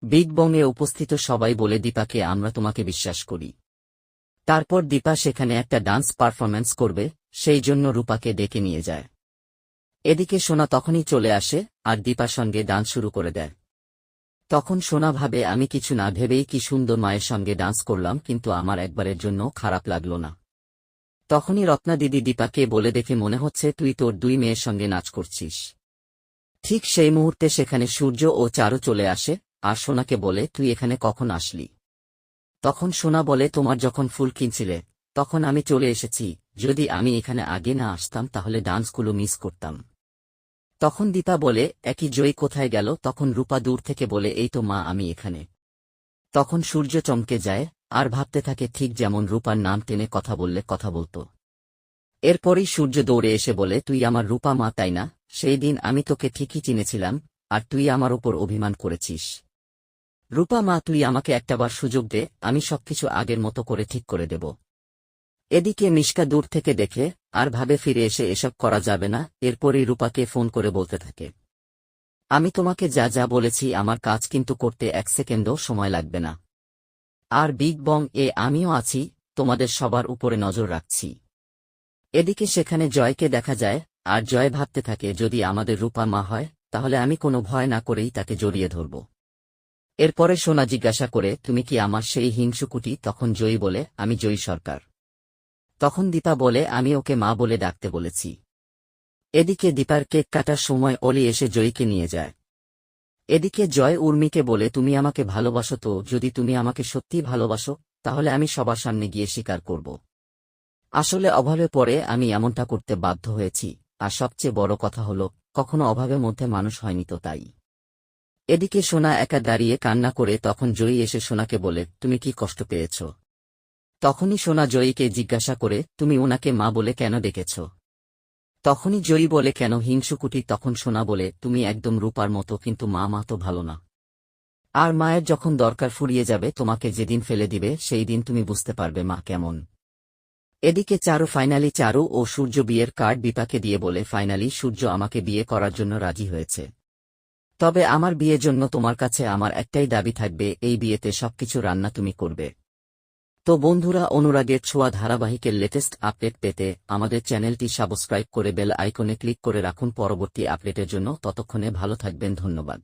Big বং-এ উপস্থিত সবাই বলে দীপাকে আমরা তোমাকে বিশ্বাস করি। তারপর দীপা সেখানে একটা ডান্স পারফরম্যান্স করবে, সেই জন্য রূপাকে ডেকে নিয়ে যায়। এদিকে সোনা তখনই চলে আসে আর দীপার সঙ্গে ডান্স শুরু করে দেয়। তখন সোনা ভাবে আমি কিছু না ভেবেই কি সুন্দর মায়ের সঙ্গে ডান্স করলাম, কিন্তু আমার একবারের জন্য খারাপ লাগলো না। তখনই রত্না দিদি দীপাকে বলে দেখে মনে হচ্ছে তুই তোর দুই মেয়ের সঙ্গে নাচ করছিস। ঠিক সেই মুহূর্তে সেখানে সূর্য ও চারু চলে আসে আর সোনাকে বলে তুই এখানে কখন আসলি। তখন সোনা বলে তোমার যখন ফুল কিনছিলে তখন আমি চলে এসেছি, যদি আমি এখানে আগে না আসতাম তাহলে ডান্সগুলো মিস করতাম। তখন দীপা বলে একই জয়ী কোথায় গেল। তখন রূপা দূর থেকে বলে এই তো মা আমি এখানে। তখন সূর্য চমকে যায় আর ভাবতে থাকে ঠিক যেমন রূপার নাম টেনে কথা বললে কথা বলতো। এরপরই সূর্য দৌড়ে এসে বলে তুই আমার রূপা মা তাই না, সেই দিন আমি তোকে ঠিকই চিনেছিলাম আর তুই আমার ওপর অভিমান করেছিস। রূপা মা তুই আমাকে একটাবার সুযোগ দে, আমি সবকিছু আগের মতো করে ঠিক করে দেব। এদিকে মিশকা দূর থেকে দেখে আর ভাবে ফিরে এসে এসব করা যাবে না। এরপরই রূপাকে ফোন করে বলতে থাকে আমি তোমাকে যা যা বলেছি আমার কাজ কিন্তু করতে এক সেকেন্ডও সময় লাগবে না। আর বিগ বং-এ আমিও আছি, তোমাদের সবার উপরে নজর রাখছি। এদিকে সেখানে জয়কে দেখা যায় আর জয় ভাবতে থাকে যদি আমাদের রূপা মা হয় তাহলে আমি কোনো ভয় না করেই তাকে জড়িয়ে ধরব। এরপরে সোনা জিজ্ঞাসা করে তুমি কি আমার সেই হিংসুকুটি। তখন জয়ী বলে আমি জয়ী সরকার। তখন দীপা বলে আমি ওকে মা বলে ডাকতে বলেছি। এদিকে দীপার কেক কাটার সময় অলি এসে জয়ীকে নিয়ে যায়। এদিকে জয় উর্মিকে বলে তুমি আমাকে ভালোবাসো তো, যদি তুমি আমাকে সত্যিই ভালোবাসো তাহলে আমি সবার সামনে গিয়ে স্বীকার করব। আসলে অভাবে পড়ে আমি এমনটা করতে বাধ্য হয়েছি, আর সবচেয়ে বড় কথা হলো কখনো অভাবের মধ্যে মানুষ হয়নি তো তাই। এদিকে সোনা একা দাঁড়িয়ে কান্না করে তখন জয়ী এসে সোনাকে বলে তুমি কি কষ্ট পেয়েছ। তখনই সোনা জয়ীকে জিজ্ঞাসা করে তুমি ওনাকে মা বলে কেন ডেকেছ। তখনই জয়ী বলে কেন হিংসুকুটি। তখন সোনা বলে তুমি একদম রূপার মতো, কিন্তু মা মা তো ভালো না। আর মায়ের যখন দরকার ফুরিয়ে যাবে তোমাকে যেদিন ফেলে দিবে সেই দিন তুমি বুঝতে পারবে মা কেমন। এদিকে চারু ও সূর্য বিয়ের কার্ড দীপাকে দিয়ে বলে ফাইনালি সূর্য আমাকে বিয়ে করার জন্য রাজি হয়েছে। তবে আমার বিয়ের জন্য তোমার কাছে আমার একটাই দাবি থাকবে, এই বিয়েতে সবকিছু রান্না তুমি করবে। তো বন্ধুরা, অনুরাগের ছোঁয়া ধারাবাহিকের লেটেস্ট আপডেট পেতে আমাদের চ্যানেলটি সাবস্ক্রাইব করে বেল আইকনে ক্লিক করে রাখুন পরবর্তী আপডেটের জন্য। ততক্ষণে ভালো থাকবেন, ধন্যবাদ।